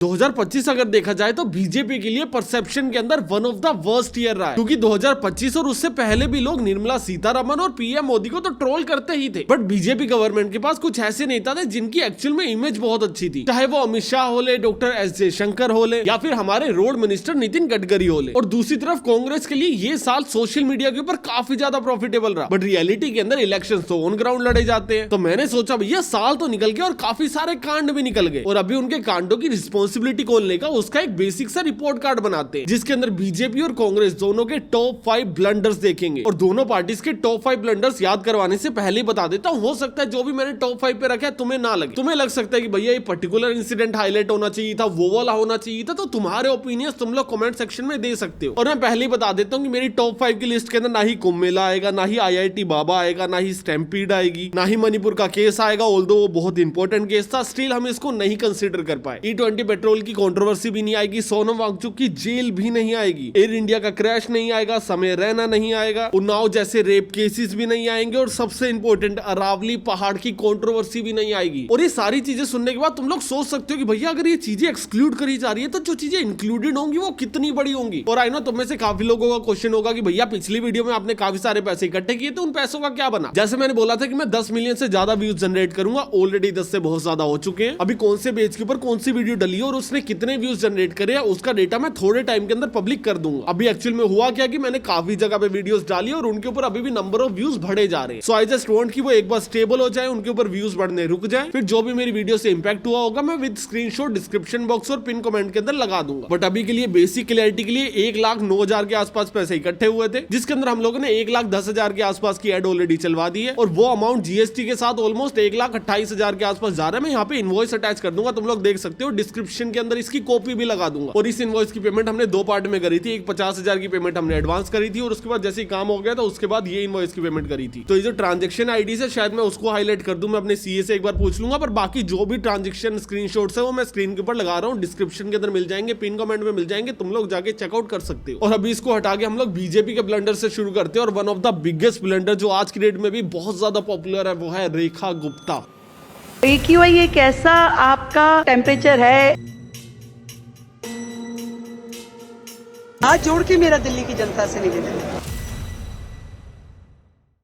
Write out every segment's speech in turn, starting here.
2025 अगर देखा जाए तो बीजेपी के लिए परसेप्शन के अंदर one of the worst year रहा है, क्योंकि 2025 और उससे पहले भी लोग निर्मला सीतारमण और पीएम मोदी को तो ट्रोल करते ही थे। बट बीजेपी गवर्नमेंट के पास कुछ ऐसे नेता थे जिनकी एक्चुअल में इमेज बहुत अच्छी थी, चाहे वो अमित शाह होले, डॉक्टर एस जयशंकर होले या फिर हमारे रोड मिनिस्टर नितिन गडकरी होले। और दूसरी तरफ कांग्रेस के लिए ये साल सोशल मीडिया के ऊपर काफी ज्यादा प्रॉफिटेबल रहा, बट रियलिटी के अंदर इलेक्शन तो ऑन ग्राउंड लड़े जाते हैं। तो मैंने सोचा भैया साल तो निकल गया और काफी सारे कांड भी निकल गए, और अभी उनके कांडों की रिस्पॉन्सिबिलिटी कौन लेगा उसका एक बेसिक सा रिपोर्ट कार्ड बनाते हैं, जिसके अंदर बीजेपी और कांग्रेस दोनों के टॉप 5 ब्लंडर्स देखेंगे। और दोनों पार्टीज के टॉप 5 ब्लंडर्स याद करवाने से पहले बता देता हूं, हो सकता है जो भी मैंने टॉप 5 पे रखा है तुम्हें ना लगे, तुम्हें लग सकता है कि भैया ये पर्टिकुलर इंसिडेंट हाईलाइट होना चाहिए था, वो वाला होना चाहिए था। तो तुम्हारे ओपिनियंस तुम लोग कमेंट सेक्शन में दे सकते हो। और मैं पहले ही बता देता हूँ कि मेरी टॉप 5 की लिस्ट के अंदर ना ही कुंभ मेला आएगा, ना ही IIT बाबा आएगा, ना ही स्टैम्पीड आएगी, ना ही मणिपुर का केस आएगा। ऑल्दो वो बहुत इंपॉर्टेंट केस था, स्टिल हम इसको नहीं कंसिडर कर पाए। E20 पेट्रोल की कंट्रोवर्सी भी नहीं आएगी, सोनम वांगचुक की जेल भी नहीं आएगी, एयर इंडिया का क्रैश नहीं आएगा, समय रैना नहीं आएगा, उन्नाव जैसे रेप केसेस भी नहीं आएंगे, और सबसे इंपॉर्टेंट अरावली पहाड़ की कंट्रोवर्सी भी नहीं आएगी। और ये सारी चीजें सुनने के बाद तुम लोग सोच सकते हो कि भैया अगर ये चीजें एक्सक्लूड करी जा रही है तो जो चीजें इंक्लूडेड होंगी वो कितनी बड़ी होंगी। और आई नो तुम में से काफी लोगों का क्वेश्चन होगा कि भैया पिछली वीडियो में आपने काफी सारे पैसे इकट्ठे किए थे, उन पैसों का क्या बना। जैसे मैंने बोला था कि मैं 10 मिलियन से ज्यादा व्यूज जनरेट करूंगा, ऑलरेडी 10 से बहुत ज्यादा हो चुके हैं। अभी कौन से पेज के ऊपर कौन सी वीडियो डली और उसने कितने व्यूज जनरेट करे उसका डेटा मैं थोड़े टाइम के अंदर पब्लिक कर दूंगा। अभी एक्चुअल में हुआ क्या कि मैंने काफी जगह पे वीडियोस डाली और उनके ऊपर अभी भी नंबर ऑफ व्यूज बढ़े जा रहे हैं। सो आई जस्ट वांट कि वो एक बार स्टेबल हो जाए, उनके ऊपर व्यूज बढ़ने रुक जाए, फिर जो भी मेरी वीडियो से इंपैक्ट हुआ होगा मैं विद स्क्रीनशॉट डिस्क्रिप्शन बॉक्स और पिन कमेंट के अंदर लगा दूंगा। बट अभी के लिए बेसिक क्लैरिटी के लिए 1,09,000 के आसपास पैसे इकट्ठे हुए थे, जिसके अंदर हम लोगों ने 1,10,000 के आसपास की एड ऑलरेडी चलवा दी है, और वो अमाउंट जीएसटी के साथ ऑलमोस्ट 1,28,000 के आसपास जा रहा है। मैं यहाँ पे इनवॉइस अटैच कर दूंगा, तुम लोग देख सकते हो, डिस्क्रिप्शन के अंदर इसकी कॉपी भी लगा दूंगा। और इस इनवॉइस की पेमेंट हमने 2 पार्ट में करी थी, एक 50,000 की पेमेंट हमने एडवांस करी थी, और उसके बाद जैसे काम हो गया था उसके बाद ये इनवॉइस की पेमेंट करी थी। तो ये जो ट्रांजेक्शन आईडी है शायद मैं उसको हाईलाइट कर दूं, मैं अपने सीए से एक बार पूछ लूंगा, पर बाकी जो भी ट्रांजेक्शन स्क्रीनशॉट्स है वो मैं स्क्रीन के ऊपर लगा रहा हूँ, डिस्क्रिप्शन के अंदर मिल जाएंगे, पिन कमेंट में मिल जाएंगे, तुम लोग जाके चेकआउट कर सकते हो। और अभी इसको हटा के हम लोग बीजेपी के ब्लंडर से शुरू करते हैं, और one of the biggest blunder जो आज की डेट में भी बहुत ज्यादा पॉपुलर है वो है रेखा गुप्ता। AQI ये कैसा आपका टेम्परेचर है? हाथ जोड़ के मेरा दिल्ली की जनता से निवेदन है,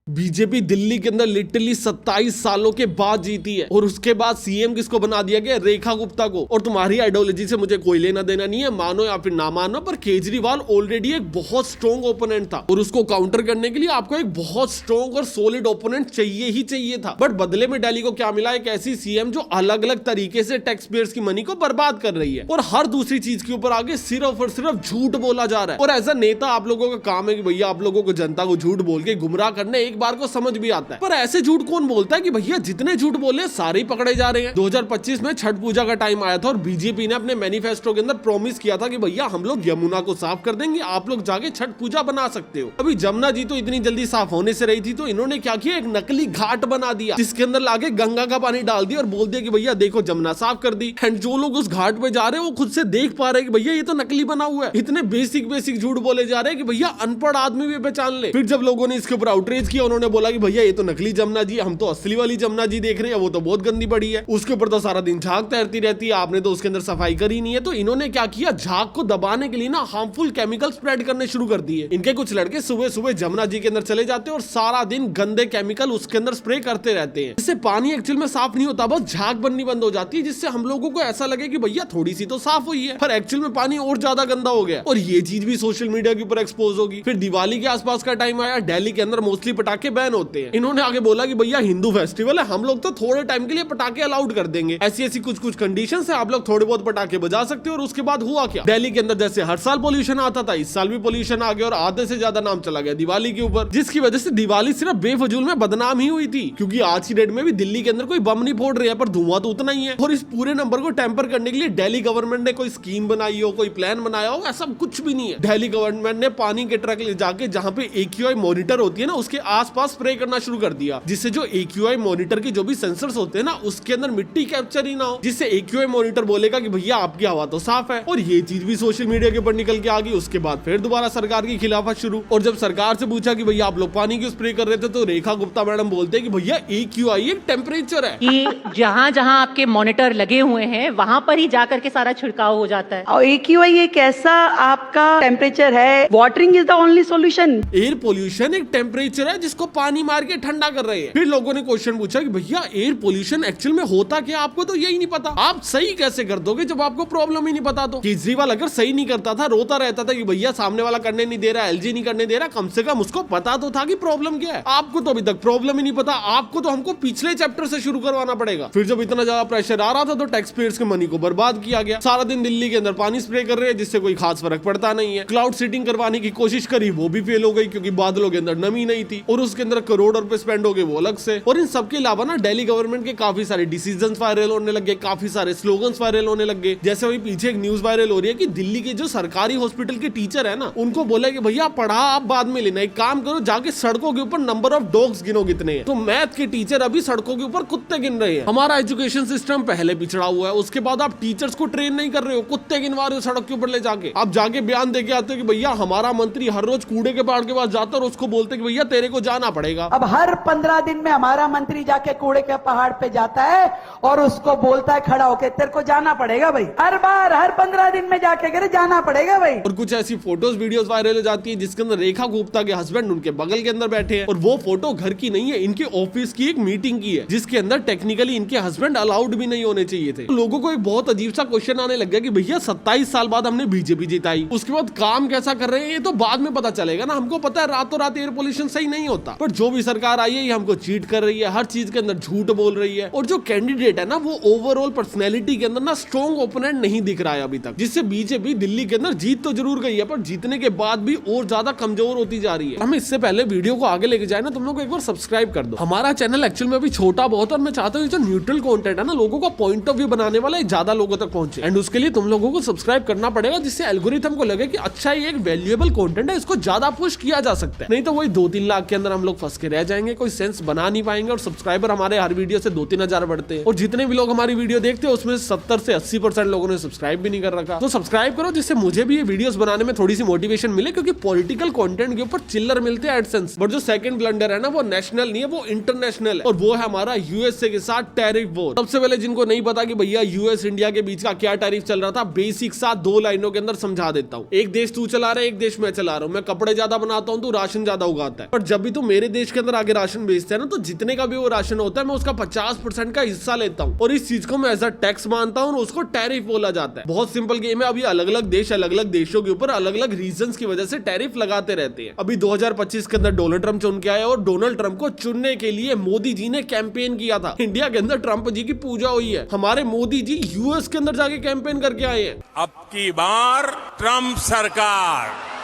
बीजेपी दिल्ली के अंदर लिटरली 27 सालों के बाद जीती है, और उसके बाद सीएम किसको बना दिया गया? रेखा गुप्ता को। और तुम्हारी आइडियोलॉजी से मुझे कोई लेना देना नहीं है, मानो या फिर ना मानो, पर केजरीवाल ऑलरेडी एक बहुत स्ट्रॉन्ग ओपोनेंट था, और उसको काउंटर करने के लिए आपको एक बहुत स्ट्रॉन्ग और सॉलिड ओपोनेंट चाहिए ही चाहिए था। बट बदले में दिल्ली को क्या मिला? एक ऐसी सीएम जो अलग अलग तरीके से टैक्स पेयर्स की मनी को बर्बाद कर रही है, और हर दूसरी चीज के ऊपर आगे सिर्फ और सिर्फ झूठ बोला जा रहा है। और एज अ नेता आप लोगों का काम है कि भैया आप लोगों को जनता को झूठ बोल के गुमराह करने एक बार को समझ भी आता है, पर ऐसे झूठ कौन बोलता है कि भैया जितने झूठ बोले सारे ही पकड़े जा रहे हैं। 2025 में छठ पूजा का टाइम आया था और बीजेपी ने अपने मैनिफेस्टो के अंदर प्रॉमिस किया था कि भैया हम लोग यमुना को साफ कर देंगे, आप लोग जाके छठ पूजा बना सकते हो। अभी जमुना जी तो इतनी जल्दी साफ होने से रही थी, तो इन्होंने क्या किया? एक नकली घाट बना दिया, जिसके अंदर लाके गंगा का पानी डाल दिया और बोल दिया कि भैया देखो जमुना साफ कर दी। एंड जो लोग उस घाट पे जा रहे हैं वो खुद से देख पा रहे हैं कि भैया ये तो नकली बना हुआ है। इतने बेसिक झूठ बोले जा रहे हैं कि भैया अनपढ़ आदमी भी पहचान ले। फिर जब लोगों ने इसके ऊपर आउटरीच किया, उन्होंने बोला कि भैया ये तो नकली जमुना जी, हम तो असली वाली जमुना जी देख रहे हैं, वो तो बहुत गंदी पड़ी है, उसके ऊपर तो सारा दिन झाग तैरती रहती है, आपने तो उसके अंदर सफाई करी नहीं है। तो इन्होंने क्या किया? झाग को दबाने के लिए ना हार्मफुल केमिकल स्प्रेड करने शुरू कर दिए। इनके कुछ लड़के सुबह सुबह जमुना जी के अंदर चले जाते हैं और सारा दिन गंदे केमिकल उसके अंदर स्प्रे करते रहते हैं, जिससे पानी एक्चुअल में साफ नहीं होता, बस झाग बननी बंद हो जाती है, जिससे हम लोगों को ऐसा लगे कि भैया थोड़ी सी तो साफ हुई है, पर एक्चुअल में पानी और ज्यादा गंदा हो गया। और ये चीज भी सोशल मीडिया के ऊपर एक्सपोज होगी। फिर दिवाली के आसपास का टाइम आया, दिल्ली के अंदर मोस्टली पटाखे बैन होते हैं। इन्होंने आगे बोला कि भैया हिंदू फेस्टिवल है, हम लोग तो थोड़े टाइम के लिए पटाखे अलाउड कर देंगे, ऐसी कुछ कंडीशंस है, आप लोग थोड़े बहुत पटाखे बजा सकते हो। और उसके बाद हुआ क्या? दिल्ली के अंदर जैसे हर साल पोल्यूशन आता था, इस साल भी पोल्यूशन आ गया, और आधे से ज्यादा नाम चला गया दिवाली के ऊपर, जिसकी वजह से दिवाली सिर्फ बेफजूल में बदनाम ही हुई थी, क्योंकि आज की डेट में भी दिल्ली के अंदर कोई बम नहीं फोड़ रहे हैं, पर धुआं तो उतना ही है। और इस पूरे नंबर को टेम्पर करने के लिए दिल्ली गवर्नमेंट ने कोई स्कीम बनाई हो, कोई प्लान बनाया हो, ऐसा कुछ भी नहीं है। दिल्ली गवर्नमेंट ने पानी के ट्रक ले जाके जहाँ पे AQI मॉनिटर होती है ना, उसके आसपास स्प्रे करना शुरू कर दिया, जिससे जो AQI मॉनिटर की जो भी सेंसर्स होते हैं ना, उसके अंदर मिट्टी कैप्चर ही ना हो, जिससे AQI मॉनिटर बोलेगा कि भैया आपकी हवा तो साफ है। और ये चीज भी सोशल मीडिया के ऊपर निकल के आ गई। उसके बाद फिर दोबारा सरकार की खिलाफत शुरू। और जब सरकार से पूछा कि भैया आप लोग पानी क्यों स्प्रे कर रहे थे, तो रेखा गुप्ता मैडम बोलते हैं कि भैया AQI एक टेम्परेचर है कि जहां जहां आपके मॉनिटर लगे हुए हैं वहां पर ही जाकर के सारा छिड़काव हो जाता है। और AQI एक ऐसा आपका टेम्परेचर है, watering is the only solution. Air pollution एक टेम्परेचर है जिसको पानी मार के ठंडा कर रहे हैं। फिर लोगों ने क्वेश्चन पूछा कि भैया एयर पोल्यूशन एक्चुअल में होता क्या, आपको तो यही नहीं पता, आप सही कैसे कर दोगे जब आपको प्रॉब्लम ही नहीं पता। तो केजरीवाल अगर सही नहीं करता था, रोता रहता था कि भैया सामने वाला करने नहीं दे रहा, LG नहीं करने दे रहा, कम से कम उसको पता तो था कि प्रॉब्लम क्या है। आपको तो अभी तक प्रॉब्लम ही नहीं पता, आपको तो हमको पिछले चैप्टर से शुरू करवाना पड़ेगा। फिर जब इतना ज्यादा प्रेशर आ रहा था तो टैक्स पेयर्स के मनी को बर्बाद किया गया। सारा दिन दिल्ली के अंदर पानी स्प्रे कर रहे हैं जिससे कोई खास फर्क पड़ता नहीं है। क्लाउड सीडिंग करवाने की कोशिश करी, वो भी फेल हो गई क्योंकि बादलों के अंदर नमी नहीं थी और उसके अंदर करोड़ रुपए स्पेंड हो गए वो अलग से। और इन सबके अलावा ना दिल्ली गवर्नमेंट के काफी सारे डिसीजंस वायरल होने लगे, काफी सारे स्लोगन्स वायरल होने लगे। जैसे वही पीछे एक न्यूज वायरल हो रही है कि दिल्ली के जो सरकारी हॉस्पिटल के टीचर है ना, उनको बोला कि भैया पढ़ा आप बाद में लेना, एक काम करो जाके सड़कों के ऊपर नंबर ऑफ डॉग्स गिनो कितने हैं। तो मैथ के टीचर अभी सड़कों के ऊपर कुत्ते गिन रहे हैं। हमारा एजुकेशन सिस्टम पहले पिछड़ा हुआ है, उसके बाद आप टीचर्स को ट्रेन नहीं कर रहे हो, कुत्ते गिनवा रहे हो सड़क के ऊपर ले जाके। आप जाके बयान देके आते हो कि भैया हमारा मंत्री हर रोज कूड़े के पहाड़ के पास जाता है और उसको बोलते कि भैया तेरे को जाना पड़ेगा। अब हर 15 दिन में हमारा मंत्री जाके कूड़े के पहाड़ पे जाता है और उसको बोलता है खड़ा होके तेरे को जाना पड़ेगा भाई। हर बार हर 15 दिन में जाके करे जाना पड़ेगा भाई। और कुछ ऐसी फोटोज वीडियोस वायरल हो जाती है जिसके अंदर रेखा गुप्ता के हस्बैंड उनके बगल के अंदर बैठे हैं और वो फोटो घर की नहीं है, इनके ऑफिस की एक मीटिंग की है जिसके अंदर टेक्निकली इनके हस्बैंड अलाउड भी नहीं होने चाहिए थे। तो लोगों को एक बहुत अजीब सा क्वेश्चन आने लग गया कि भैया 27 साल बाद हमने बीजेपी जिताई, उसके बाद काम कैसा कर रहे हैं ये तो बाद में पता चलेगा ना। हमको पता है रातों रात एयर पोल्यूशन सही नहीं होता, पर जो भी सरकार आई है ये हमको चीट कर रही है, हर चीज के अंदर झूठ बोल रही है। और जो कैंडिडेट है ना वो ओवरऑल पर्सनैलिटी के अंदर ना स्ट्रॉन्ग ओपोनेंट नहीं दिख रहा है अभी तक, जिससे बीजेपी दिल्ली के अंदर जीत तो जरूर गई है पर जीतने के बाद भी और ज्यादा कमजोर होती जा रही है। हम इससे पहले वीडियो को आगे लेके जाए ना, तुम लोग एक बार सब्सक्राइब कर दो। हमारा चैनल एक्चुअल में अभी छोटा बहुत और मैं चाहता हूँ जो न्यूट्रल कंटेंट है ना, लोगों का पॉइंट ऑफ व्यू बनाने वाला है, ज्यादा लोगों तक पहुंचे। एंड उसके लिए तुम लोगों को सब्सक्राइब करना पड़ेगा जिससे एल्गोरिथम को लगे कि अच्छा ये एक वैल्यूएबल कंटेंट है, इसको ज्यादा पुश किया जा सकता है। नहीं तो वही 2-3 लाख के अंदर हम लोग फंस के रह जाएंगे, कोई सेंस बना नहीं पाएंगे। और सब्सक्राइबर हमारे हर वीडियो से 2-3 हजार बढ़ते हैं और जितने भी लोग हमारी वीडियो देखते हैं उसमें 70 से 80% लोगों ने सब्सक्राइब भी नहीं कर रखा। तो सब्सक्राइब करो जिससे मुझे भी ये वीडियोस बनाने में थोड़ी सी मोटिवेशन मिले, क्योंकि पॉलिटिकल कंटेंट के ऊपर चिल्लर मिलते हैं एडसेंस। बट जो सेकंड ब्लंडर है ना वो नेशनल नहीं है, वो इंटरनेशनल है और वो है हमारा यूएसए के साथ टैरिफ वॉर। सबसे पहले जिनको नहीं पता कि भैया यूएस इंडिया के बीच का क्या टैरिफ चल रहा था, बेसिक साथ 2 लाइनों के अंदर समझा देता हूँ। एक देश तू चला रहा है, एक देश मैं चला रहा हूँ। मैं कपड़े ज्यादा बनाता हूँ, तू राशन ज्यादा उगाता है, पर जब भी तू मेरे देश के अंदर आगे राशन बेचता है ना, तो जितने का भी वो राशन होता है मैं उसका 50% का हिस्सा लेता हूँ और इस चीज को मैं एज अ टैक्स मानता हूँ और उसको टैरिफ बोला जाता है। बहुत सिंपल गेम है। अभी अलग अलग देश अलग अलग देशों के ऊपर अलग अलग रीजंस की वजह से टैरिफ लगाते रहते हैं। अभी 2025 के अंदर डोनाल्ड ट्रंप चुन के आए और डोनाल्ड ट्रंप को चुनने के लिए मोदी जी ने कैंपेन किया था। इंडिया के अंदर ट्रंप जी की पूजा हुई है, हमारे मोदी जी यूएस के अंदर जाके कैंपेन करके आए हैं। अब की बार ट्रंप सरकार।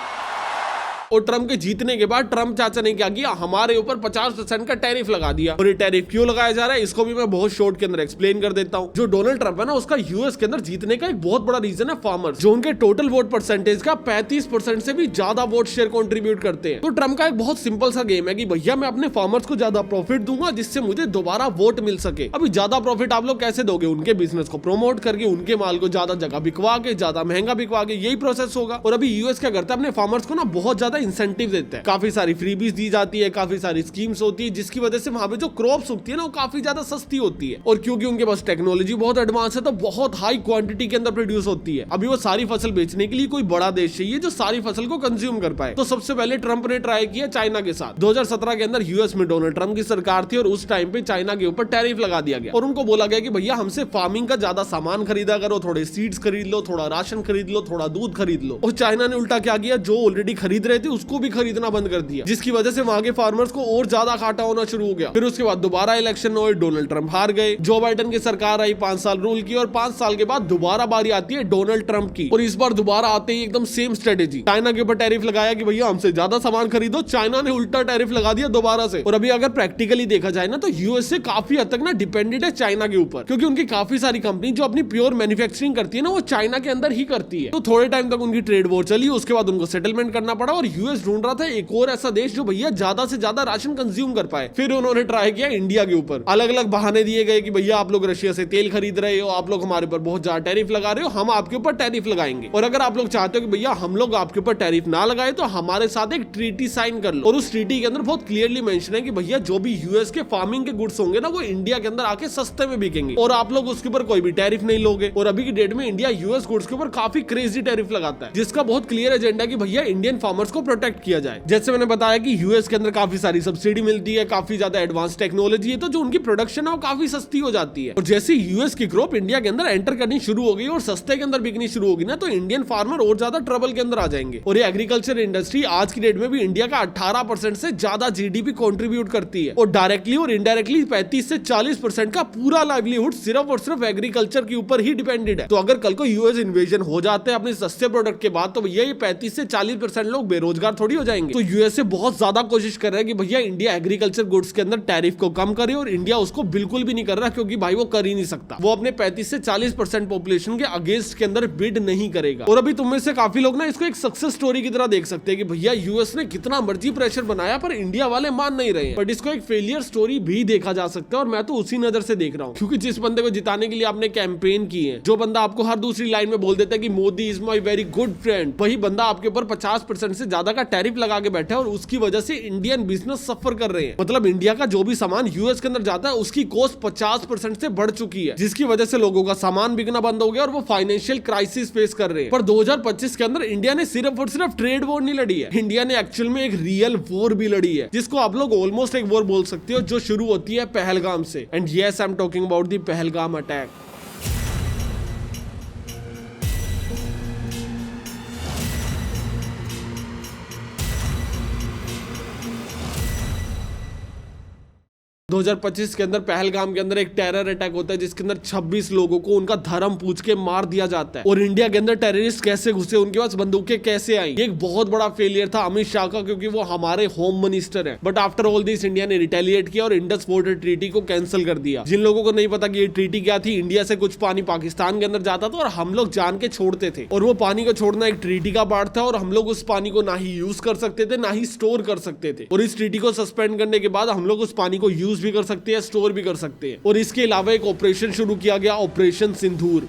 और ट्रंप के जीतने के बाद ट्रंप चाचा ने क्या किया, हमारे ऊपर 50% का टैरिफ लगा दिया। और ये टैरिफ क्यों लगाया जा रहा है इसको भी मैं बहुत शॉर्ट के अंदर एक्सप्लेन कर देता हूँ। जो डोनाल्ड ट्रंप है ना, उसका यूएस के अंदर जीतने का एक बहुत बड़ा रीजन है फार्मर्स, जो उनके टोटल वोट परसेंटेज का 35% से भी ज्यादा वोट शेयर कंट्रीब्यूट करते हैं। तो ट्रंप का एक बहुत सिंपल सा गेम है कि भैया मैं अपने फार्मर्स को ज्यादा प्रॉफिट दूंगा जिससे मुझे दोबारा वोट मिल सके। अभी ज्यादा प्रॉफिट आप लोग कैसे दोगे, उनके बिजनेस को प्रमोट करके, उनके माल को ज्यादा जगह बिकवा के, ज्यादा महंगा बिकवा के, यही प्रोसेस होगा। और अभी यूएस क्या करता है, अपने फार्मर्स को ना बहुत ज्यादा इंसेंटिव देता है, काफी सारी फ्रीबीज दी जाती है, काफी सारी स्कीम्स होती है, जिसकी वजह से वहां पे जो क्रॉप्स उगती है ना वो काफी ज्यादा सस्ती होती है। और क्योंकि उनके पास टेक्नोलॉजी बहुत एडवांस है तो बहुत हाई क्वांटिटी के अंदर प्रोड्यूस होती है। अभी वो सारी फसल बेचने के लिए कोई बड़ा देश चाहिए जो सारी फसल को कंज्यूम कर पाए। तो सबसे पहले ट्रंप ने ट्राई किया चाइना के साथ। 2017 के अंदर यूएस में डोनाल्ड ट्रंप की सरकार थी और उस टाइम पे चाइना के ऊपर टैरिफ लगा दिया गया और उनको बोला गया कि भैया हमसे फार्मिंग का ज्यादा सामान खरीदा करो, थोड़े सीड्स खरीद लो, थोड़ा राशन खरीद लो, थोड़ा दूध खरीद लो। और चाइना ने उल्टा क्या किया, जो ऑलरेडी खरीद रहे थे उसको भी खरीदना बंद कर दिया, जिसकी वजह से वहां के फार्मर्स को और ज्यादा घाटा होना शुरू हो गया। फिर उसके बाद दोबारा इलेक्शन हुए, डोनाल्ड ट्रंप हार गए, जो बाइडेन की सरकार आई, 5 साल रूल की और 5 साल के बाद दोबारा बारी आती है डोनाल्ड ट्रंप की। और इस बार दोबारा आते ही एकदम सेम स्ट्रेटेजी, चाइना के ऊपर टैरिफ लगाया कि भैया हमसे ज्यादा सामान खरीदो। चाइना ने उल्टा टैरिफ लगा दिया दोबारा से। और अभी अगर प्रैक्टिकली देखा जाए ना तो यूएसए काफी हद तक ना डिपेंडेंट है चाइना के ऊपर, क्योंकि उनकी काफी सारी कंपनी जो अपनी प्योर मैन्युफैक्चरिंग करती है ना वो चाइना के अंदर ही करती है। तो थोड़े टाइम तक उनकी ट्रेड वॉर चली, उसके बाद उनको सेटलमेंट करना पड़ा और यूएस ढूंढ रहा था एक और ऐसा देश जो भैया ज्यादा से ज्यादा राशन कंज्यूम कर पाए। फिर उन्होंने ट्राई किया इंडिया के ऊपर। अलग अलग बहाने दिए गए कि भैया आप लोग रशिया से तेल खरीद रहे हो, आप लोग हमारे ऊपर बहुत ज्यादा टैरिफ लगा रहे हो, हम आपके ऊपर टैरिफ लगाएंगे, और अगर आप लोग चाहते हो कि भैया हम लोग आपके ऊपर टैरिफ ना लगाए तो हमारे साथ एक ट्रीटी साइन कर लो। और उस ट्रीटी के अंदर बहुत क्लियरली मेंशन है कि भैया जो भी यूएस के फार्मिंग के गुड्स होंगे ना वो इंडिया के अंदर आके सस्ते में बिकेंगे और आप लोग उसके ऊपर कोई भी टैरिफ नहीं लोगे। और अभी की डेट में इंडिया यूएस गुड्स के ऊपर काफी क्रेजी टैरिफ लगाता है, जिसका बहुत क्लियर एजेंडा कि भैया इंडियन फार्मर्स को प्रोटेक्ट किया जाए। जैसे मैंने बताया कि यूएस के अंदर काफी सारी सब्सिडी मिलती है, काफी ज्यादा एडवांस टेक्नोलॉजी है, तो जो उनकी प्रोडक्शन है वो काफी सस्ती हो जाती है। और जैसे यूएस की क्रॉप इंडिया के अंदर एंटर करनी शुरू हो गई और सस्ते के अंदर बिकनी शुरू होगी ना, तो इंडियन फार्मर और ज्यादा ट्रबल के अंदर आ जाएंगे। और ये एग्रीकल्चर इंडस्ट्री आज की डेट में भी इंडिया का 18% से ज्यादा जीडीपी कंट्रीब्यूट करती है और डायरेक्टली और इनडायरेक्टली 35 से 40% का पूरा लाइवलीहुड सिर्फ और सिर्फ एग्रीकल्चर के ऊपर ही डिपेंडेड है। तो अगर कल को यूएस इन्वेजन हो जाते हैं अपने सस्ते प्रोडक्ट के बाद, तो भैया ये 35 से 40% लोग बेरोजगार थोड़ी हो जाएंगे। तो यूएसए बहुत ज्यादा कोशिश कर रहा है कि भैया इंडिया एग्रीकल्चर गुड्स के अंदर टैरिफ को कम करे, और इंडिया उसको बिल्कुल भी नहीं कर रहा, क्योंकि भाई वो कर ही नहीं सकता। वो अपने 35 से 40% पॉपुलेशन के अगेंस्ट के अंदर बिड नहीं करेगा। और अभी तुम में से काफी लोग ना इसको एक सक्सेस स्टोरी की तरह देख सकते हैं कि भैया यूएस ने कितना मर्जी प्रेशर बनाया पर इंडिया वाले मान नहीं रहे हैं। बट इसको एक फेलियर स्टोरी भी देखा जा सकता है, और मैं तो उसी नजर से देख रहा हूँ, क्योंकि जिस बंदे को जिताने के लिए आपने कैंपेन की है, जो बंदा आपको हर दूसरी लाइन में बोल देता है कि Modi is my very good friend, वही बंदा आपके ऊपर 50% से ज्यादा का टैरिफ लगा के बैठा है, और उसकी वजह से इंडियन बिजनेस सफर कर रहे हैं। मतलब इंडिया का जो भी सामान यूएस के अंदर जाता है उसकी कॉस्ट 50% से बढ़ चुकी है, जिसकी वजह से लोगों का सामान बिकना बंद हो गया और वो फाइनेंशियल क्राइसिस फेस कर रहे हैं। पर 2025 के अंदर इंडिया ने सिर्फ और सिर्फ ट्रेड वॉर नहीं लड़ी है, इंडिया ने एक्चुअल में एक रियल वॉर भी लड़ी है, जिसको आप लोग ऑलमोस्ट एक वॉर बोल सकते हो, जो शुरू होती है पहलगाम से। And yes, I am talking about the Pahalgam attack. 2025 के अंदर पहलगाम के अंदर एक टेरर अटैक होता है, जिसके अंदर 26 लोगों को उनका धर्म पूछ के मार दिया जाता है। और इंडिया के अंदर टेररिस्ट कैसे घुसे, उनके पास बंदूकें कैसे आई, ये एक बहुत बड़ा फेलियर था अमित शाह का, क्योंकि वो हमारे होम मिनिस्टर है। But after all this India ने रिटेलिएट किया और इंडस वाटर ट्रीटी को कैंसिल कर दिया। जिन लोगों को नहीं पता कि ये ट्रीटी क्या थी, इंडिया से कुछ पानी पाकिस्तान के अंदर जाता था और हम लोग जान के छोड़ते थे, और वो पानी को छोड़ना एक ट्रीटी का पार्ट था, और हम लोग उस पानी को ना ही यूज कर सकते थे ना ही स्टोर कर सकते थे। और इस ट्रीटी को सस्पेंड करने के बाद हम लोग उस पानी को यूज भी कर सकते हैं, स्टोर भी कर सकते हैं। और इसके अलावा एक ऑपरेशन शुरू किया गया, ऑपरेशन सिंदूर,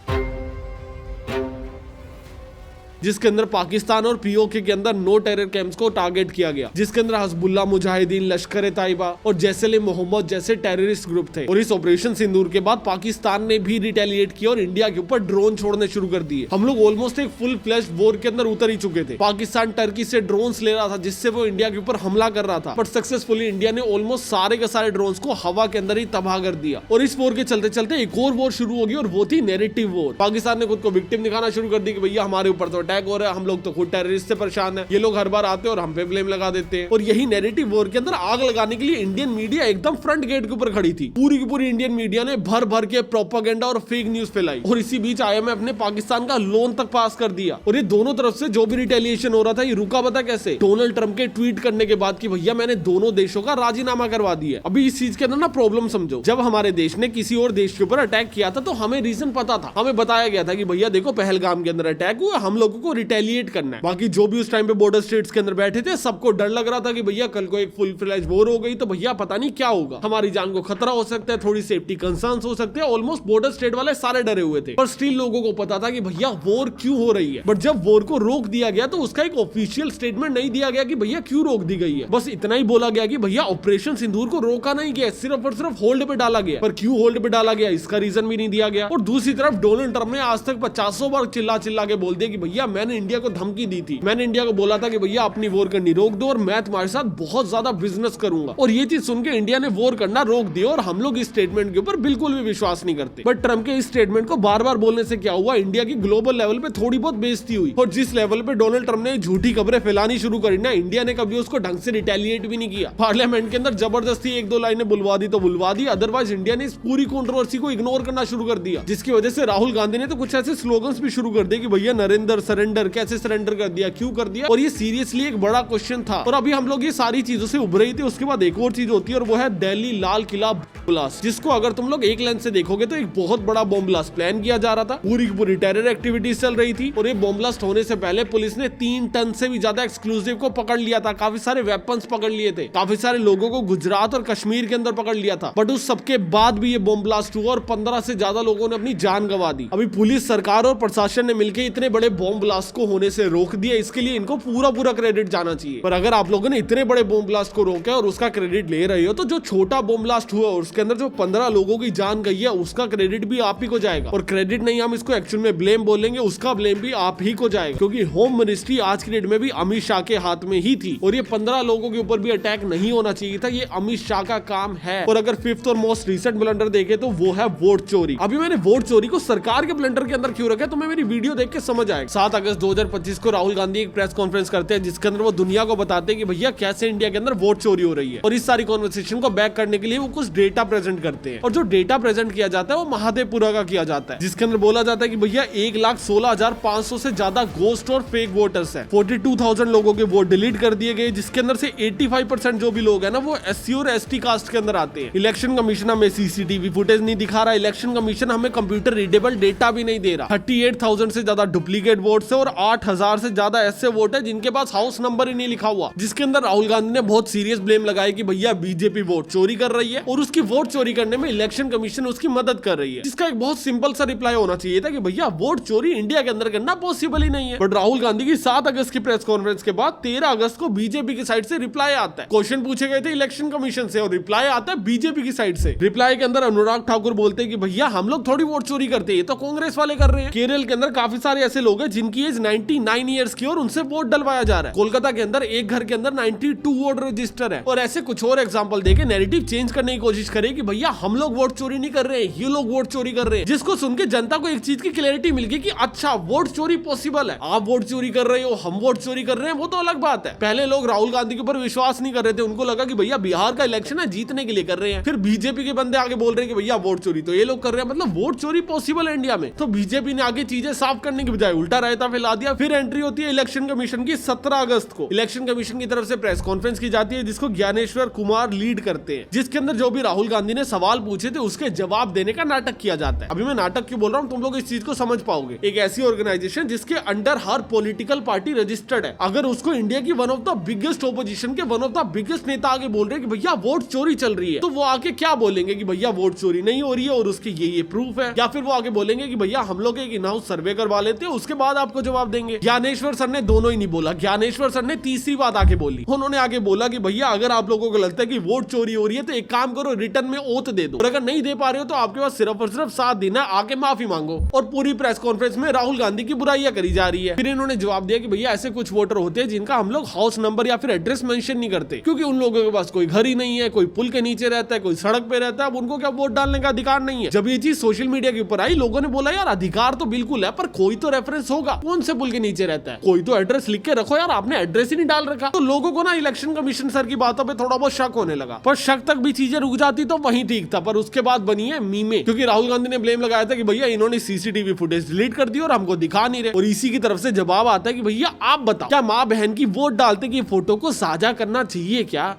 जिसके अंदर पाकिस्तान और पीओके के अंदर नो टेरर कैंप्स को टारगेट किया गया, जिसके अंदर हजबुल्ला मुजाहिदीन, लश्कर तैयबा और जैसे मोहम्मद जैसे टेररिस्ट ग्रुप थे। और इस ऑपरेशन सिंदूर के बाद पाकिस्तान ने भी रिटेलिएट किया और इंडिया के ऊपर ड्रोन छोड़ने शुरू कर दिए। हम लोग ऑलमोस्ट एक फुल फ्लैश वॉर के अंदर उतर ही चुके थे। पाकिस्तान टर्की से ड्रोन्स ले रहा था, जिससे वो इंडिया के ऊपर हमला कर रहा था, बट सक्सेसफुली इंडिया ने ऑलमोस्ट सारे के सारे ड्रोन्स को हवा के अंदर ही तबाह कर दिया। और इस वॉर के चलते चलते एक और वॉर शुरू होगी, और वो थी नैरेटिव वॉर। पाकिस्तान ने खुद को विक्टिम दिखाना शुरू कर दी कि भैया हमारे ऊपर तो अटैक हो रहा है, हम लोग तो खुद टेररिस्ट से परेशान है, ये लोग हर बार आते हैं और हम पे ब्लेम लगा देते हैं। और यही नैरेटिव वॉर के अंदर आग लगाने के लिए इंडियन मीडिया एकदम फ्रंट गेट के ऊपर खड़ी थी। पूरी की पूरी इंडियन मीडिया ने भर भर के प्रोपेगेंडा और फेक न्यूज फैलाई, और इसी बीच आईएमएफ ने पाकिस्तान का लोन तक पास कर दिया। और ये दोनों तरफ से जो भी रिटेलिएशन हो रहा था, ये रुका पता कैसे? डोनाल्ड ट्रंप के ट्वीट करने के बाद कि भैया मैंने दोनों देशों का राजीनामा करवा दिया। अभी इस चीज के अंदर ना प्रॉब्लम समझो, जब हमारे देश ने किसी और देश के ऊपर अटैक किया था तो हमें रीजन पता था, हमें बताया गया था कि भैया देखो पहलगाम के अंदर अटैक हुआ, हम लोगों को रिटेलिएट करना है। बाकी जो भी उस टाइम पे बॉर्डर स्टेट्स के अंदर बैठे थे, सबको डर लग रहा था कि भैया कल को एक फुल फ्लैश वॉर हो गई तो भैया पता नहीं क्या होगा, हमारी जान को खतरा हो सकता है, थोड़ी सेफ्टी कंसर्न्स हो सकते हैं। ऑलमोस्ट बॉर्डर स्टेट वाले सारे डरे हुए थे, पर स्टिल लोगों को पता था कि भैया वॉर क्यों हो रही है। बट जब वॉर को रोक दिया गया तो उसका एक ऑफिशियल स्टेटमेंट नहीं दिया गया कि भैया क्यों रोक दी गई है। बस इतना ही बोला गया कि भैया ऑपरेशन सिंदूर को रोका नहीं गया, सिर्फ और सिर्फ होल्ड पे डाला गया। पर क्यों होल्ड पे डाला गया, इसका रीजन भी नहीं दिया गया। और दूसरी तरफ डोनाल्ड ट्रंप ने आज तक 50 बार चिल्ला चिल्ला के बोल दिया कि भैया मैंने इंडिया को धमकी दी थी, मैंने इंडिया को बोला था कि भैया अपनी वॉर करनी रोक दो और मैं तुम्हारे साथ बहुत ज्यादा बिजनेस करूंगा। और ये चीज सुन के इंडिया ने वॉर करना रोक दिया, और हम लोग इस स्टेटमेंट के ऊपर बिल्कुल भी विश्वास नहीं करते। बट ट्रंप के इस स्टेटमेंट को बार बार बोलने से क्या हुआ, इंडिया की ग्लोबल लेवल पे थोड़ी बहुत बेइज्जती हुई। और जिस लेवल पे डोनाल्ड ट्रंप ने झूठी खबरें फैलानी शुरू करी ना, इंडिया ने कभी उसको ढंग से रिटेलिएट भी नहीं किया। पार्लियामेंट के अंदर जबरदस्ती एक दो लाइनें बुलवा दी तो बुलवा दी, अदरवाइज इंडिया ने इस पूरी कंट्रोवर्सी को इग्नोर करना शुरू कर दिया। जिसकी वजह से राहुल गांधी ने तो कुछ ऐसे स्लोगन्स भी शुरू कर दिए कि भैया नरेंद्र सरेंडर, कैसे सरेंडर कर दिया, क्यों कर दिया, और ये सीरियसली एक बड़ा क्वेश्चन था। और अभी हम लोग ये सारी चीजों से उभरे ही थे। उसके बाद एक और चीज होती है और वो है दिल्ली लाल किला ब्लास्ट, जिसको अगर तुम लोग एक लेंस से देखोगे तो एक बहुत बड़ा बॉम्ब ब्लास्ट प्लान किया जा रहा था। पूरी की पूरी टेरर एक्टिविटीज चल रही थी और ये बॉम्ब ब्लास्ट होने से पहले पुलिस ने 3 टन से भी ज्यादा एक्सक्लूसिव को पकड़ लिया था, काफी सारे वेपन्स पकड़ लिए थे, काफी सारे लोगों को गुजरात और कश्मीर के अंदर पकड़ लिया था। बट उस सबके बाद भी ये बॉम्ब ब्लास्ट हुआ और 15 से ज्यादा लोगों ने अपनी जान गंवा दी। अभी पुलिस, सरकार और प्रशासन ने मिलकर इतने बड़े बॉम्ब ब्लास्ट को होने से रोक दिया, इसके लिए इनको पूरा क्रेडिट जाना चाहिए। पर अगर आप लोगों ने इतने बड़े बॉम्ब ब्लास्ट को रोका और उसका क्रेडिट ले रहे हो, तो जो छोटा बॉम्ब ब्लास्ट हुआ उसके अंदर जो 15 लोगों की जान गई है उसका क्रेडिट भी आप ही को जाएगा। और क्रेडिट नहीं, हम इसको एक्चुअल में ब्लेम बोलेंगे, उसका ब्लेम भी आप ही को जाएगा, क्योंकि होम मिनिस्ट्री आज की डेट में भी अमित शाह के हाथ में ही थी। और ये 15 लोगों के ऊपर भी अटैक नहीं होना चाहिए था, ये अमित शाह का काम है। और अगर फिफ्थ और मोस्ट रिसेंट ब्लंडर देखे तो वो है वोट चोरी। अभी मैंने वोट चोरी को सरकार के ब्लंडर के अंदर क्यों रखा, तो मैं मेरी वीडियो देख के समझ आएगा। 7 अगस्त 2025 को राहुल गांधी एक प्रेस कॉन्फ्रेंस करते हैं जिसके अंदर वो दुनिया को बताते हैं कि भैया कैसे इंडिया के अंदर वोट चोरी हो रही है। और इस सारी कॉन्वर्सेशन को बैक करने के लिए वो कुछ डेटा प्रेजेंट करते हैं। और जो डेटा प्रेजेंट किया जाता है वो महादेवपुरा का किया जाता है, जिसके अंदर बोला जाता है कि भैया 1,16,500 से ज्यादा गोस्ट और फेक वोटर्स है। 42,000 लोगों के वोट डिलीट कर दिए गए, जिसके अंदर से 85% जो भी लोग है ना वो SC और ST कास्ट के अंदर आते हैं। इलेक्शन कमीशन हमें CCTV फुटेज नहीं दिखा रहा, इलेक्शन कमीशन हमें कंप्यूटर रीडेबल डेटा भी नहीं दे रहा। 38,000 से ज्यादा डुप्लीकेट वोट है और 8,000 से ज्यादा ऐसे वोट है जिनके पास हाउस नंबर ही नहीं लिखा हुआ, जिसके अंदर राहुल गांधी ने बहुत सीरियस ब्लेम लगाया कि भैया बीजेपी वोट चोरी कर रही है और उसकी वोट चोरी करने में इलेक्शन कमीशन उसकी मदद कर रही है। जिसका एक बहुत सिंपल सा रिप्लाई होना चाहिए था कि भैया वोट चोरी इंडिया के अंदर करना पॉसिबल ही नहीं है। बट राहुल गांधी की 7 अगस्त की प्रेस कॉन्फ्रेंस के बाद 13 अगस्त को बीजेपी की साइड से रिप्लाई आता है। क्वेश्चन पूछे गए थे इलेक्शन कमीशन से और रिप्लाई आता है बीजेपी की साइड से। रिप्लाई के अंदर अनुराग ठाकुर बोलते हैं कि भैया हम लोग थोड़ी वोट चोरी करते हैं, तो कांग्रेस वाले कर रहे हैं। केरल के अंदर काफी सारे ऐसे लोग हैं जिनकी एज 99 ईयर्स की और उनसे वोट डलवाया जा रहा है। कोलकाता के अंदर एक घर के अंदर 92 वोट रजिस्टर है। और ऐसे कुछ और एग्जांपल देके नैरेटिव चेंज करने की कोशिश करें कि भैया हम लोग वोट चोरी नहीं कर रहे हैं, ये लोग वोट चोरी कर रहे हैं, जिसको सुन के जनता को एक चीज की क्लैरिटी मिल गई कि अच्छा वोट चोरी पॉसिबल है। आप वोट चोरी कर रहे हो, हम वोट चोरी कर रहे हैं, वो तो अलग बात है। पहले लोग राहुल गांधी के ऊपर विश्वास नहीं कर रहे थे, उनको लगा कि भैया बिहार का इलेक्शन है, जीतने के लिए कर रहे हैं। फिर बीजेपी के बंदे आगे बोल रहे हैं कि भैया वोट चोरी तो ये लोग कर रहे हैं, मतलब वोट चोरी पॉसिबल है इंडिया में। तो बीजेपी ने आगे चीजें साफ करने की बजाय उल्टा रायता फैला दिया। फिर एंट्री होती है इलेक्शन कमीशन की 17 अगस्त को। इलेक्शन कमीशन की तरफ से प्रेस कॉन्फ्रेंस की जाती है जिसको ज्ञानेश्वर कुमार लीड करते हैं, जिसके अंदर जो भी राहुल गांधी ने सवाल पूछे थे उसके जवाब देने का नाटक किया जाता है। अभी मैं नाटक क्यों बोल रहा हूँ, तुम लोग इस चीज को समझ पाओगे। एक ऐसी ऑर्गेनाइजेशन जिसके under her political party registered है, अगर उसको इंडिया की one of the biggest opposition के वन ऑफ द बिगेस्ट नेता आगे बोल रहे हैं कि भैया वोट चोरी चल रही है, तो वो आके क्या बोलेंगे कि भैया वोट चोरी नहीं हो रही है और उसके ये प्रूफ है, या फिर वो आगे बोलेंगे कि भैया हम लोग एक इन हाउस सर्वे करवा लेते हैं उसके बाद आपको जवाब देंगे। ज्ञानेश्वर सर ने दोनों ही नहीं बोला, ज्ञानेश्वर सर ने तीसरी बात आके बोली। उन्होंने आगे बोला कि भैया अगर आप लोगों को लगता है कि वोट चोरी हो रही है तो एक काम करो, रिटर्न में ओथ दे दो, और अगर नहीं दे पा रहे हो तो आपके पास सिर्फ और सिर्फ 7 दिन है, आके माफी मांगो। और पूरी प्रेस कॉन्फ्रेंस में राहुल गांधी की बुराइयां करी जा रही है। फिर इन्होंने जवाब दिया कि भैया ऐसे कुछ वोटर होते हैं जिनका हम लोग हाउस नंबर या फिर एड्रेस मेंशन नहीं करते, क्योंकि उन लोगों के पास कोई घर ही नहीं है, कोई पुल के नीचे रहता है, कोई सड़क पे रहता है, अब उनको क्या वोट डालने का अधिकार नहीं है। जब ये चीज सोशल मीडिया के ऊपर आई, लोगों ने बोला यार अधिकार तो बिल्कुल है, पर कोई तो रेफरेंस होगा, कौन से पुल के नीचे रहता है, कोई तो एड्रेस लिख के रखो यार, आपने एड्रेस ही नहीं डाल रखा। तो लोगों को ना इलेक्शन कमीशन सर की बातों पे थोड़ा बहुत शक होने लगा, पर शक तक भी चीजें रुक जाती तो वहीं ठीक था। पर उसके बाद बनी है मीमे, क्योंकि राहुल गांधी ने ब्लेम लगाया था कि भैया इन्होंने CCTV फुटेज डिलीट कर दी और हमको दिखा नहीं रहे। और इसी की तरफ से जवाब आता है कि भैया आप बताओ, क्या माँ बहन की वोट डालते की फोटो को साझा करना चाहिए क्या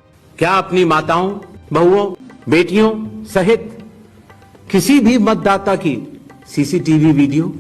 अपनी माताओं, बहुओं, बेटियों सहित किसी भी मतदाता की CCTV वीडियो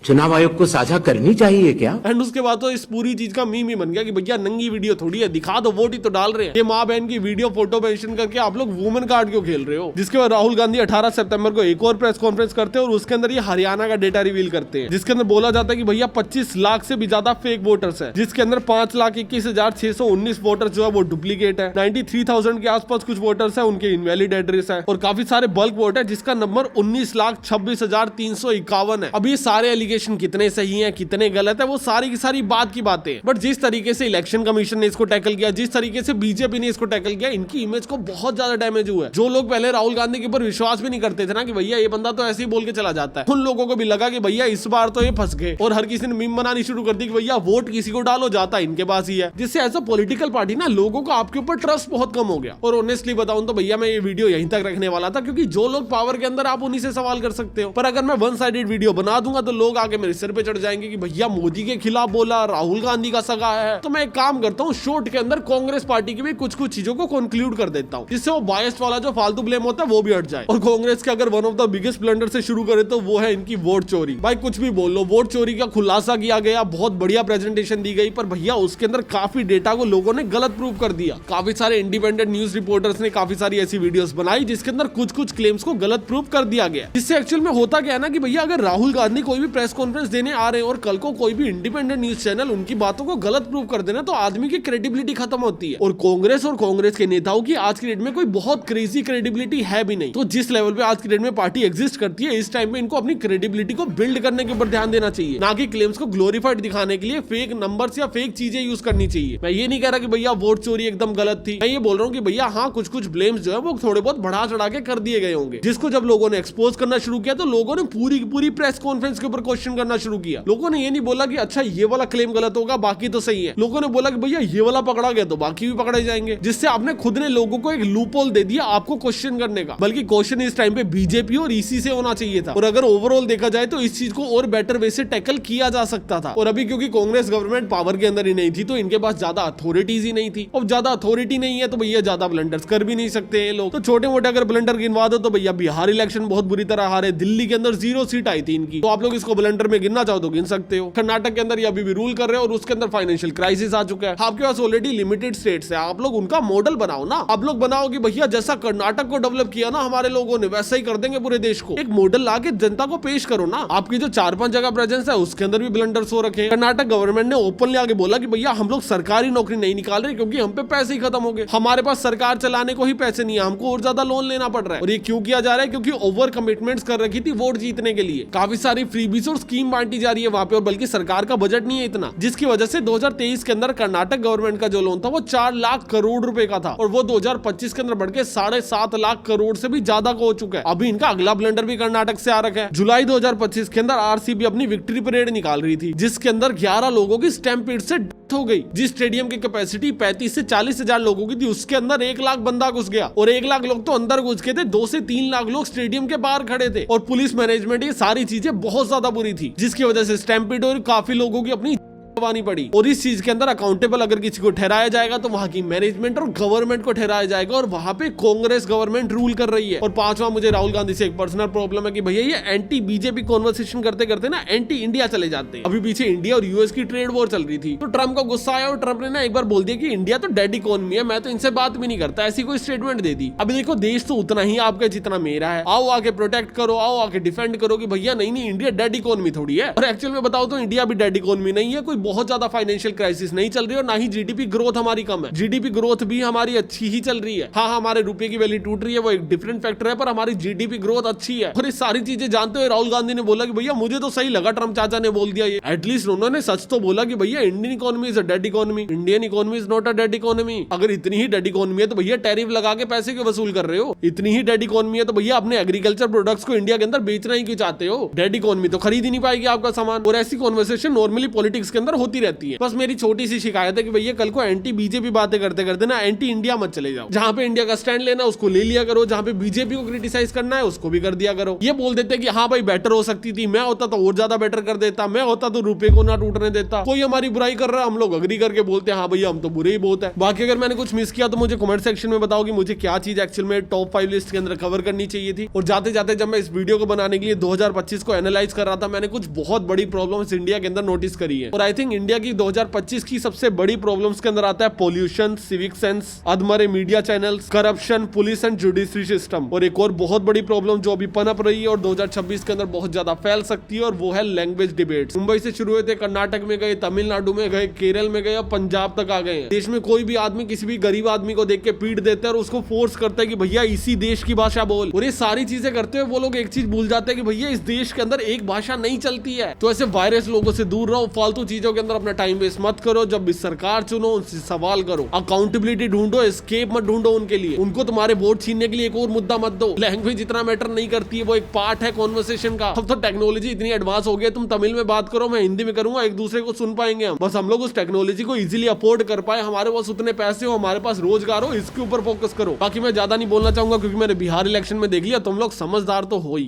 चुनाव आयोग को साझा करनी चाहिए क्या? एंड उसके बाद तो इस पूरी चीज का मीम ही बन गया कि भैया नंगी वीडियो थोड़ी है, दिखा दो, वोट ही तो डाल रहे हैं। ये माँ बहन की वीडियो फोटो मेंशन करके आप लोग वुमेन कार्ड क्यों खेल रहे हो? जिसके बाद राहुल गांधी 18 सितंबर को एक और प्रेस कॉन्फ्रेंस करते हैं और उसके अंदर ये हरियाणा का डेटा रिवील करते हैं, जिसके अंदर बोला जाता है कि भैया 25 लाख से भी ज्यादा फेक वोटर्स है, जिसके अंदर 5,21,619 वोटर्स जो है वो डुप्लीकेट है। 93,000 के आसपास कुछ वोटर्स है उनके इनवैलिड एड्रेस है, और काफी सारे बल्क वोट है जिसका नंबर 19,26,351 है। अब ये सारे एलिगेशन कितने सही है कितने गलत है वो सारी की सारी बात की बातें, बट जिस तरीके से इलेक्शन कमीशन ने इसको टैकल किया, जिस तरीके से बीजेपी ने इसको टैकल किया, इनकी इमेज को बहुत ज्यादा डैमेज हुआ है। जो लोग पहले राहुल गांधी के ऊपर विश्वास भी नहीं करते थे ना कि भैया ये बंदा तो ऐसे ही बोल के चला जाता है, उन लोगों को भी लगा कि भैया इस बार तो ये फंस गए, और हर किसी ने मीम बनानी शुरू कर दी कि भैया वोट किसी को डालो जाता इनके पास ही है, जिससे एज अ पॉलिटिकल पार्टी ना लोगों को आपके ऊपर ट्रस्ट बहुत कम हो गया। और ऑनेस्टली बताऊं तो भैया मैं ये वीडियो यहीं तक रखने वाला था, क्योंकि जो लोग पावर के अंदर आप उन्हीं से सवाल कर सकते हो, पर अगर मैं वन साइडेड वीडियो बना दूंगा तो लोग आके मेरे सिर पे चढ़ जाएंगे कि भैया मोदी के खिलाफ बोला, राहुल गांधी का सगा है। तो मैं एक काम करता हूँ, शॉर्ट के अंदर कांग्रेस पार्टी की भी कुछ चीजों को कंक्लूड कर देता हूँ, जिससे वो बायस्ड वाला जो फालतू ब्लेम होता है वो भी हट जाए। और कांग्रेस के अगर one of the biggest blunder से शुरू करे तो वो है इनकी वोट चोरी। भाई कुछ भी बोल लो, वोट चोरी का खुलासा किया गया, बहुत बढ़िया प्रेजेंटेशन दी गई, पर भैया उसके अंदर काफी डेटा को लोगों ने गलत प्रूव कर दिया। काफी सारे इंडिपेंडेंट न्यूज रिपोर्टर्स ने काफी सारी ऐसी वीडियोस बनाई जिसके अंदर कुछ क्लेम्स को गलत प्रूव कर दिया गया। इससे एक्चुअल में होता क्या है ना कि भैया अगर राहुल गांधी कोई भी प्रेस कॉन्फ्रेंस देने आ रहे हैं और कल को कोई भी इंडिपेंडेंट न्यूज चैनल उनकी बातों को गलत प्रूव कर देना, तो आदमी की क्रेडिबिलिटी खत्म होती है। और कांग्रेस के नेताओं की आज की डेट में कोई बहुत क्रेजी क्रेडिबिलिटी है भी नहीं। तो जिस लेवल पे आज की डेट में पार्टी एग्जिस्ट करती है, इस टाइम पे इनको अपनी क्रेडिबिलिटी को बिल्ड करने के ऊपर ध्यान देना चाहिए, ना कि क्लेम्स को ग्लोरीफाइड दिखाने के लिए फेक नंबर्स या फेक चीजें यूज करनी चाहिए। मैं ये नहीं कह रहा कि भैया वोट चोरी एकदम गलत थी, मैं ये बोल रहा हूँ कि भैया हाँ कुछ ब्लेम्स जो है वो थोड़े बहुत बढ़ा चढ़ा के कर दिए गए होंगे, जिसको जब लोगों ने एक्सपोज करना शुरू किया तो लोगों ने पूरी प्रेस कॉन्फ्रेंस के ऊपर क्वेश्चन करना शुरू किया। लोगों ने ये नहीं बोला कि अच्छा ये वाला क्लेम गलत होगा बाकी तो सही है, लोगों ने बोला कि भैया ये वाला पकड़ा गया तो बाकी भी पकड़े जाएंगे, जिससे आपने खुद ने लोगों को एक लूप होल दे दिया आपको क्वेश्चन करने का। बल्कि क्वेश्चन इस टाइम पे बीजेपी और ईसी से होना चाहिए था, और अगर ओवरऑल देखा जाए तो इस चीज को और बेटर वे से टैकल किया जा सकता था। और अभी क्योंकि कांग्रेस गवर्नमेंट पावर के अंदर ही नहीं थी तो इनके पास ज्यादा अथॉरिटीज ही नहीं थी। अब ज्यादा अथॉरिटी नहीं है तो भैया ज्यादा ब्लंडर्स कर भी नहीं सकते ये लोग। तो छोटे मोटे अगर ब्लंडर गिनवा दो तो भैया बिहार इलेक्शन बहुत बुरी तरह हारे, दिल्ली के अंदर 0 सीट आई थी इनकी, तो आप लोग इसको ब्लंडर में गिनना चाहो तो गिन सकते हो। कर्नाटक के अंदर ये अभी भी रूल कर रहे हो और उसके अंदर फाइनेंशियल क्राइसिस आ चुका है। आपके पास ऑलरेडी लिमिटेड स्टेट्स है, आप लोग उनका मॉडल बनाओ ना। आप लोग बनाओ कि भैया जैसा कर्नाटक को डेवलप किया ना हमारे लोगों ने, वैसा ही कर देंगे पूरे देश को। एक मॉडल ला के जनता को पेश करो ना। आपकी जो 4-5 जगह प्रेजेंस है उसके अंदर भी ब्लंडर्स हो रखे हैं। कर्नाटक गवर्नमेंट ने ओपनली आगे बोला कि भैया हम लोग सरकारी नौकरी नहीं निकाल रहे क्योंकि हम पे पैसे ही खत्म हो गए, हमारे पास सरकार चलाने को ही पैसे नहीं है, हमको और ज्यादा लोन लेना पड़ रहा है। और ये क्यों किया जा रहा है? क्योंकि ओवर कमिटमेंट्स कर रखी थी वोट जीतने के लिए, काफी सारी फ्रीबीज और स्कीम बांटी जा रही है वहां पे, और बल्कि सरकार का बजट नहीं है इतना, जिसकी वजह से 2023 के अंदर कर्नाटक गवर्नमेंट का जो लोन था वो 4 लाख करोड़ रुपए का था, और वो 2025 के अंदर बढ़ के 7.5 लाख करोड़ से भी ज्यादा का हो चुका है। अभी इनका अगला ब्लंडर भी कर्नाटक से आ रखा है। जुलाई 2025 के अंदर आरसीबी अपनी विक्ट्री परेड निकाल रही थी, जिसके अंदर 11 लोगों की स्टैम्पीड से डेथ हो गई। जिस स्टेडियम की कैपेसिटी 35 से 40 हजार लोगों की थी उसके अंदर 1 लाख बंदा घुस गया, और 1 लाख लोग तो अंदर घुस गए थे, 2 से 3 लाख लोग स्टेडियम के बाहर खड़े थे। और पुलिस मैनेजमेंट ये सारी चीजें बहुत ज्यादा बुरी थी, जिसकी वजह से स्टैम्पीड और काफी लोगों की अपनी पड़ी। और इस चीज के अंदर अकाउंटेबल अगर किसी को ठहराया जाएगा तो वहां की मैनेजमेंट और गवर्नमेंट को ठहराया जाएगा, और वहां पे कांग्रेस गवर्नमेंट रूल कर रही है। और 5वां, मुझे राहुल गांधी से एक पर्सनल प्रॉब्लम है कि भैया ये एंटी बीजेपी कॉन्वर्सेशन करते करते ना एंटी इंडिया चले जाते हैं। अभी पीछे इंडिया और यूएस की ट्रेड वॉर चल रही थी, तो ट्रम्प को गुस्सा आया और ट्रम्प ने ना एक बार बोल दिया कि इंडिया तो डेड इकोनॉमी है, मैं तो इनसे बात भी नहीं करता, ऐसी कोई स्टेटमेंट दे दी। अभी देखो देश तो उतना ही आपका जितना मेरा है, आओ आके प्रोटेक्ट करो, आओ आके डिफेंड करो कि भैया नहीं इंडिया डेड इकोनॉमी थोड़ी है। और एक्चुअल में बताओ तो इंडिया भी डेड इकोनॉमी नहीं है, कोई बहुत ज्यादा फाइनेंशियल क्राइसिस नहीं चल रही है, और ना ही जीडीपी ग्रोथ हमारी कम है, जीडीपी ग्रोथ भी हमारी अच्छी ही चल रही है। हाँ हमारे रुपए की वैल्यू टूट रही है, वो एक डिफरेंट फैक्टर है, पर हमारी जीडीपी ग्रोथ अच्छी है। और ये सारी चीजें जानते हुए राहुल गांधी ने बोला कि भैया मुझे तो सही लगा ट्रम्प चाचा ने बोल दिया ये, एटलीस्ट उन्होंने सच तो बोला कि भैया Indian economy is a dead economy, Indian economy is not a dead economy. अगर इतनी ही डेड इकोनॉमी है तो भैया टैरिफ लगा के पैसे क्यों वसूल कर रहे हो? इतनी ही डेड इकोनॉमी है तो भैया अपने एग्रीकल्चर प्रोडक्ट्स को इंडिया के अंदर बेचना ही क्यों चाहते हो? डेड इकोनॉमी तो खरीद ही नहीं पाएगी आपका सामान। और ऐसी कॉन्वर्सेशन नॉर्मली पॉलिटिक्स के अंदर होती रहती है। बस मेरी छोटी सी शिकायत है कि भैया कल को एंटी बीजेपी बातें करते करते ना एंटी इंडिया मत चले जाओ। जहां पे इंडिया का स्टैंड लेना उसको ले लिया करो, जहां पे बीजेपी को क्रिटिसाइज करना है उसको भी कर दिया करो। ये बोल देते कि हाँ भाई बेटर हो सकती थी, मैं होता तो और ज्यादा बेटर कर देता, मैं होता तो रुपए को ना टूटने देता। कोई हमारी बुराई कर रहा है, हम लोग अग्री करके बोलते हैं हाँ भैया हम तो बुरे ही बहुत है। बाकी अगर मैंने कुछ मिस किया तो मुझे कमेंट सेक्शन में बताओ कि मुझे क्या चीज एक्चुअल में टॉप 5 लिस्ट के अंदर कवर करनी चाहिए थी। और जाते जाते जब मैं इस वीडियो को बनाने के लिए 2025 को एनालाइज कर रहा था, मैंने कुछ बहुत बड़ी प्रॉब्लम्स इंडिया के अंदर नोटिस करी है। और आई थिंक इंडिया की 2025 की सबसे बड़ी प्रॉब्लम्स के अंदर आता है पोल्यूशन, सिविक सेंस, अधमरे media channels, corruption, police and judiciary system. और एक और बहुत बड़ी प्रॉब्लम जो अभी पनप रही है और 2026 के अंदर बहुत ज्यादा फैल सकती है, और वो है लैंग्वेज डिबेट्स। मुंबई से शुरू हुए थे, कर्नाटक में गए, तमिलनाडु में गए, केरल में गए, अब पंजाब तक आ गए हैं। देश में कोई भी आदमी किसी भी गरीब आदमी को देख के पीट देता है और उसको फोर्स करता है कि भैया इसी देश की भाषा बोल। और ये सारी चीजें करते हुए वो लोग एक चीज भूल जाते हैं कि भैया इस देश के अंदर एक भाषा नहीं चलती है। तो ऐसे वायरस लोगों से दूर रहो, फालतू चीजों के अंदर अपना टाइम वेस्ट मत करो। जब भी सरकार चुनो उनसे सवाल करो, अकाउंटेबिलिटी ढूंढो, एस्केप मत ढूंढो उनके लिए। उनको तुम्हारे वोट छीनने के लिए एक और मुद्दा मत दो। लैंग्वेज इतना मैटर नहीं करती है, वो एक पार्ट है कॉन्वर्सेशन का। अब तो टेक्नोलॉजी इतनी एडवांस हो गई, तुम तमिल में बात करो, मैं हिंदी में करूंगा, एक दूसरे को सुन पाएंगे हम। बस हम लोग उस टेक्नोलॉजी को इजीली अफोर्ड कर पाए, हमारे पास उतने पैसे हो, हमारे पास रोजगार हो, इसके ऊपर फोकस करो। बाकी मैं ज्यादा नहीं बोलना चाहूंगा क्योंकि मैंने बिहार इलेक्शन में देख लिया, तुम लोग समझदार तो हो ही।